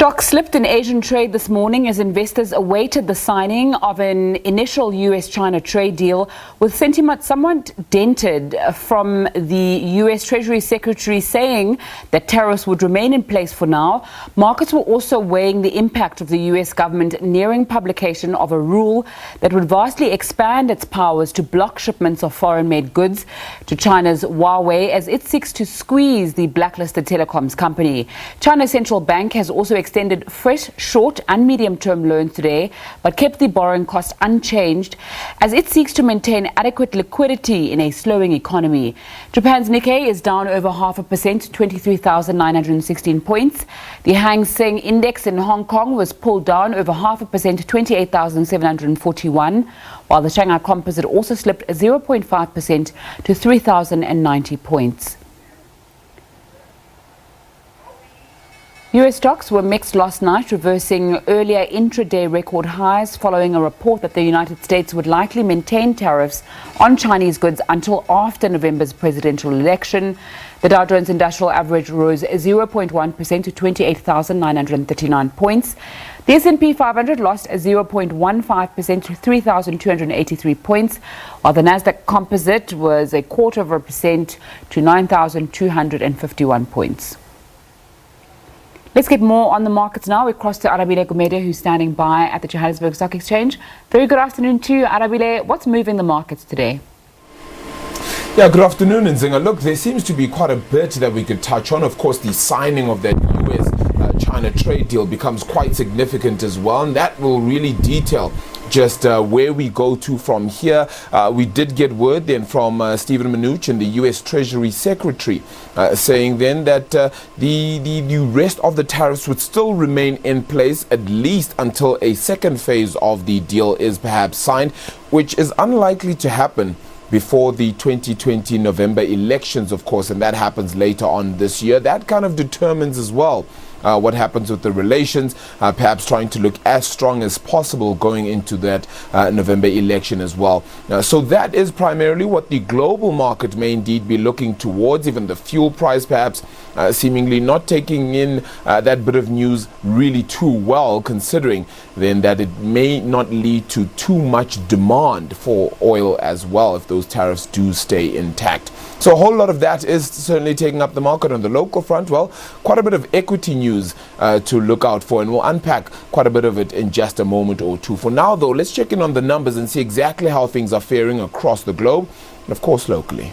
Stocks slipped in Asian trade this morning as investors awaited the signing of an initial US-China trade deal, with sentiment somewhat dented from the US Treasury Secretary saying that tariffs would remain in place for now. Markets were also weighing the impact of the US government nearing publication of a rule that would vastly expand its powers to block shipments of foreign-made goods to China's Huawei as it seeks to squeeze the blacklisted telecoms company. China's central bank has also extended fresh short and medium-term loans today, but kept the borrowing cost unchanged as it seeks to maintain adequate liquidity in a slowing economy. Japan's Nikkei is down over 0.5% to 23,916 points. The Hang Seng Index in Hong Kong was pulled down over 0.5% to 28,741, while the Shanghai Composite also slipped 0.5% to 3,090 points. US stocks were mixed last night, reversing earlier intraday record highs following a report that the United States would likely maintain tariffs on Chinese goods until after November's presidential election. The Dow Jones Industrial Average rose 0.1% to 28,939 points. The S&P 500 lost 0.15% to 3,283 points, while the Nasdaq Composite was 0.25% to 9,251 points. Let's get more on the markets now. We cross to Arabile Gumede, who's standing by at the Johannesburg Stock Exchange. Very good afternoon to you, Arabile. What's moving the markets today? Yeah, good afternoon, Nzinga. Look, there seems to be quite a bit that we could touch on. Of course, the signing of that US-China trade deal becomes quite significant as well, and that will really detail just where we go to from here. We did get word then from Stephen Mnuchin, the US Treasury Secretary, saying then that the rest of the tariffs would still remain in place at least until a second phase of the deal is perhaps signed, which is unlikely to happen before the 2020 November elections, of course, and that happens later on this year. That kind of determines as well what happens with the relations, perhaps trying to look as strong as possible going into that November election as well. So that is primarily what the global market may indeed be looking towards. Even the fuel price perhaps seemingly not taking in that bit of news really too well, considering then that it may not lead to too much demand for oil as well if those tariffs do stay intact. So a whole lot of that is certainly taking up the market. On the local front, well, quite a bit of equity news to look out for, and we'll unpack quite a bit of it in just a moment or two. For now, though, let's check in on the numbers and see exactly how things are faring across the globe and, of course, locally.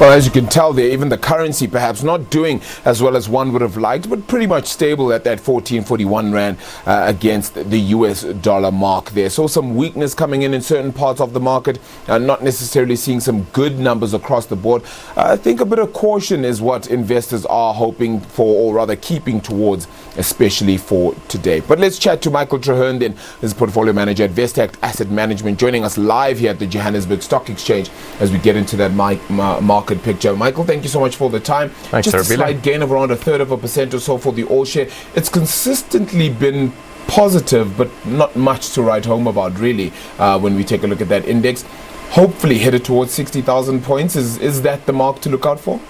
Well, as you can tell there, even the currency perhaps not doing as well as one would have liked, but pretty much stable at that 1441 Rand against the US dollar mark there. So some weakness coming in certain parts of the market, not necessarily seeing some good numbers across the board. I think a bit of caution is what investors are hoping for, or rather keeping towards, especially for today. But let's chat to Michael Traherne then, his portfolio manager at Vestact Asset Management, joining us live here at the Johannesburg Stock Exchange as we get into that market picture. Michael, thank you so much for the time. Thanks, just a slight gain of around 1/3% or so for the all share. It's consistently been positive, but not much to write home about really when we take a look at that index. Hopefully headed towards 60,000 points. Is that the mark to look out for?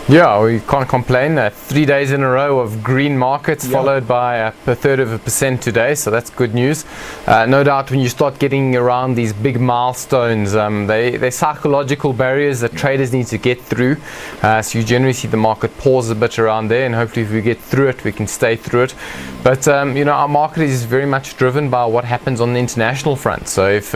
Yeah, we can't complain. 3 days in a row of green markets, followed by 1/3% today, so that's good news. No doubt when you start getting around these big milestones, they're psychological barriers that traders need to get through. So you generally see the market pause a bit around there, and hopefully if we get through it, we can stay through it. But our market is very much driven by what happens on the international front. So if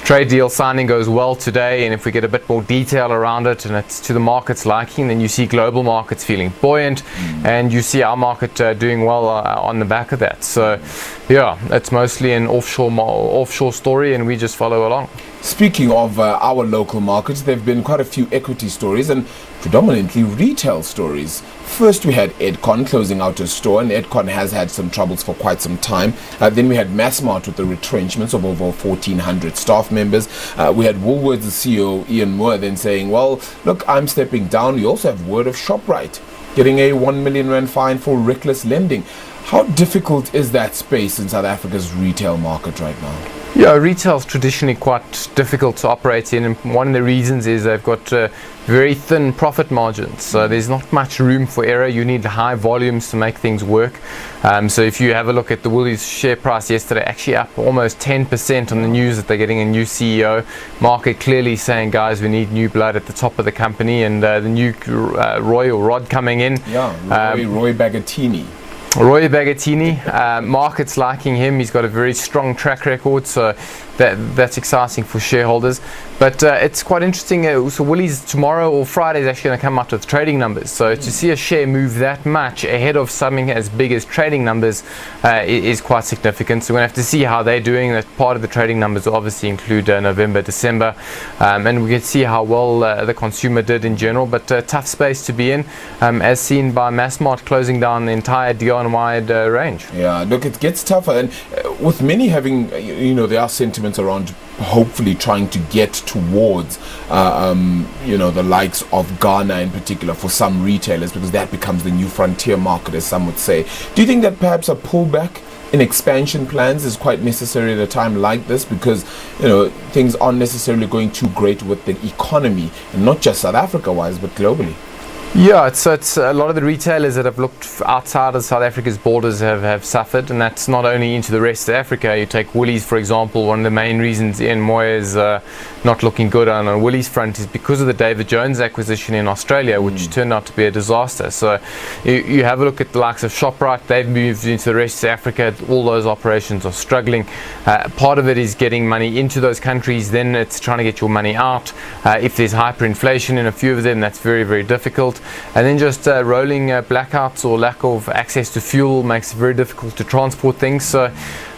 trade deal signing goes well today, and if we get a bit more detail around it and it's to the market's liking, then you see global markets feeling buoyant, and you see our market doing well on the back of that. So yeah, it's mostly an offshore story, and we just follow along. Speaking of our local markets, there have been quite a few equity stories and predominantly retail stories. First, we had Edcon closing out a store, and Edcon has had some troubles for quite some time. Then we had Massmart with the retrenchments of over 1,400 staff members. We had Woolworths CEO Ian Moore then saying, well, look, I'm stepping down. You also have word of ShopRite getting a 1 million rand fine for reckless lending. How difficult is that space in South Africa's retail market right now? Yeah, retail is traditionally quite difficult to operate in, and one of the reasons is they've got very thin profit margins, so there's not much room for error. You need high volumes to make things work. So if you have a look at the Woolies share price yesterday, actually up almost 10% on the news that they're getting a new CEO. Market clearly saying, guys, we need new blood at the top of the company, and the new Rod coming in. Yeah, Roy Bagattini. Roy Bagattini, market's liking him. He's got a very strong track record, so that's exciting for shareholders. But it's quite interesting. So Woolies tomorrow or Friday is actually going to come out with trading numbers. So to see a share move that much ahead of something as big as trading numbers is quite significant. So we're going to have to see how they're doing. That part of the trading numbers will obviously include November, December, and we can see how well the consumer did in general. But tough space to be in, as seen by Massmart closing down the entire Dion-wide range. Yeah, look, it gets tougher, and with many having, there are sentiments around hopefully trying to get towards the likes of Ghana in particular for some retailers, because that becomes the new frontier market, as some would say. Do you think that perhaps a pullback in expansion plans is quite necessary at a time like this, because things aren't necessarily going too great with the economy, and not just South Africa wise but globally? Yeah, it's a lot of the retailers that have looked outside of South Africa's borders have suffered, and that's not only into the rest of Africa. You take Woolies, for example. One of the main reasons Ian Moore is not looking good on a Woolies front is because of the David Jones acquisition in Australia, which turned out to be a disaster. So you have a look at the likes of ShopRite. They've moved into the rest of Africa. All those operations are struggling. Part of it is getting money into those countries, then it's trying to get your money out. If there's hyperinflation in a few of them, that's very, very difficult. And then just rolling blackouts or lack of access to fuel makes it very difficult to transport things. So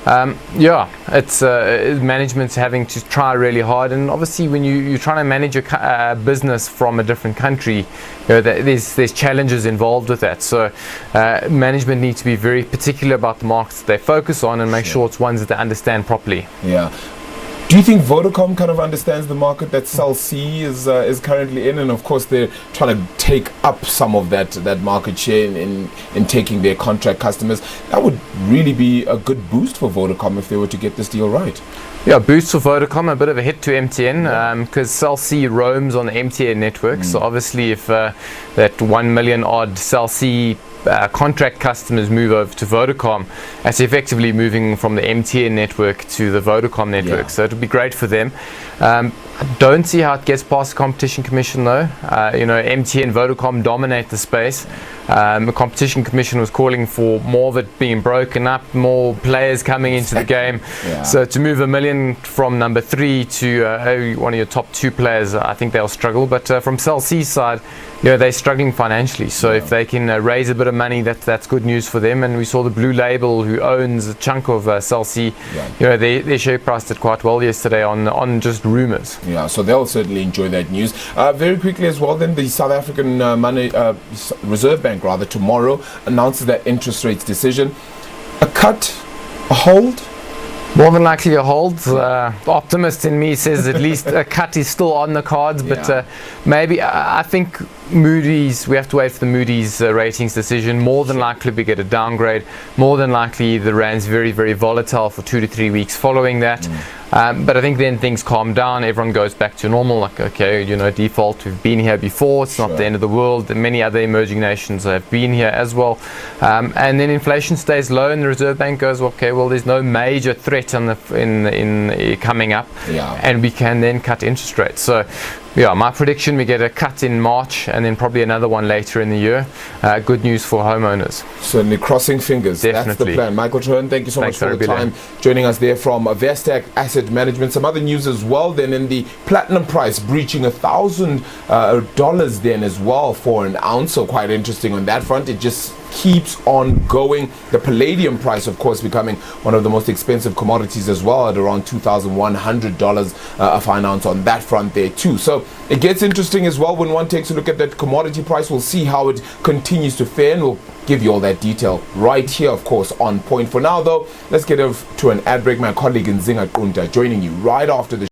it's management's having to try really hard. And obviously when you're trying to manage a business from a different country, there's challenges involved with that. So management needs to be very particular about the markets that they focus on and make sure it's ones that they understand properly. Yeah. Do you think Vodacom kind of understands the market that Cell C is currently in, and of course they're trying to take up some of that market share in taking their contract customers? That would really be a good boost for Vodacom if they were to get this deal right. Yeah, boost for Vodacom, a bit of a hit to MTN because Cell C roams on the MTN network. So obviously if that 1 million odd Cell C contract customers move over to Vodacom, that's effectively moving from the MTN network to the Vodacom network. So it'll be great for them. I don't see how it gets past the Competition Commission though. MTN and Vodacom dominate the space. The Competition Commission was calling for more of it being broken up, more players coming into the game. So to move 1 million from number 3 to one of your top 2 players, I think they'll struggle. But from Cell C's side, they're struggling financially. So if they can raise a bit of money, that's good news for them. And we saw the Blue Label, who owns a chunk of Cell C, their share price did quite well yesterday on just rumours. Yeah, so they'll certainly enjoy that news. Very quickly as well, then the South African Reserve Bank tomorrow announces that interest rates decision. A cut, a hold? More than likely a hold. The optimist in me says at least a cut is still on the cards, but maybe I think Moody's, we have to wait for the Moody's ratings decision. More than likely we get a downgrade. More than likely the rand's very, very volatile for 2 to 3 weeks following that. But I think then things calm down, everyone goes back to normal, like, okay, default, we've been here before, it's not the end of the world. Many other emerging nations have been here as well. And then inflation stays low and the Reserve Bank goes, okay, well, there's no major threat in coming up, and we can then cut interest rates. So Yeah, my prediction, we get a cut in March and then probably another one later in the year. Good news for homeowners. Certainly, crossing fingers. Definitely. That's the plan. Michael Treherne, thank you so Thanks much for the time joining us there from Vestac Asset Management. Some other news as well then, in the platinum price breaching $1,000 then as well for an ounce. So quite interesting on that front. It just keeps on going. The palladium price, of course, becoming one of the most expensive commodities as well, at around $2,100 a fine ounce on that front there too. So it gets interesting as well when one takes a look at that commodity price. We'll see how it continues to fare, and we'll give you all that detail right here, of course, on point. For now though, let's get to an ad break. My colleague Nzinga Qunta joining you right after the